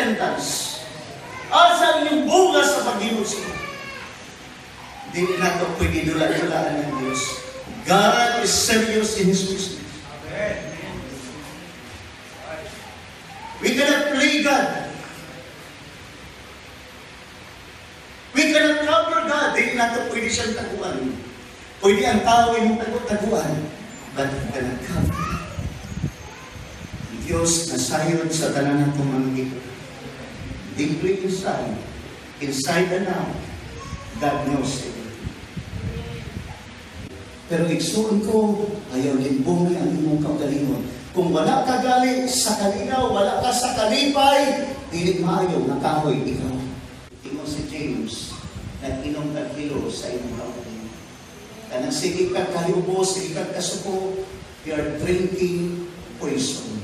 repentance. Asa yung bunga sa paghinuso. Di na ito pwede dula-dulaan ng Diyos. God is serious in His business. We cannot play God. We cannot cover God. Di na ito pwede siyang taguan. Pwede ang tao yung taguan. But we cannot cover God. Diyos na sayon sa tanan ng tumanggi. Deeply inside and out, God knows it. Pero igsuon ko, ayaw limbungi ang imong kaugalingon. Kung wala ka gali sa kalinaw, wala ka sa kalipay, dili maayo na kahoy ikaw. Tingnan si James, nag-inom kilo sa imong kaugalingon. Kanang sige ka kahiubo, sige ka kasuko, you are drinking poison.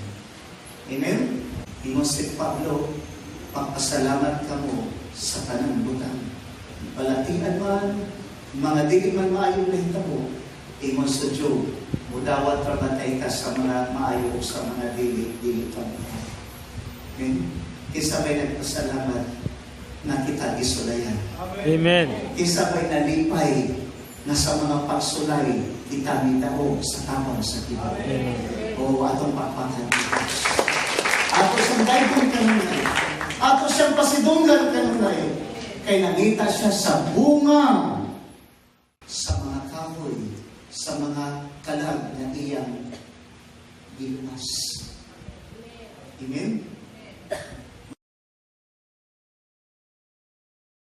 Amen? Tingnan si Pablo, pagpasalamat ka mo sa tanang butang. Balatian man, mga dili man maayo na hitabo, tingnan sa Job, mudawat ramatay ka sa mga maayo sa mga dili pa. Amen? Kisabay nagpasalamat na kita gisulayan. Amen. Kisabay nalipay na sa mga pagsulay kita mitao sa tabang sa kibaw. O atong pakpakan kita. Ato siyang daybong kanunay. Ato siyang pasidunggan kanunay. Kay nangita siya sa bunga sa mga kahoy, sa mga kalag na iyang gilumas. Amen?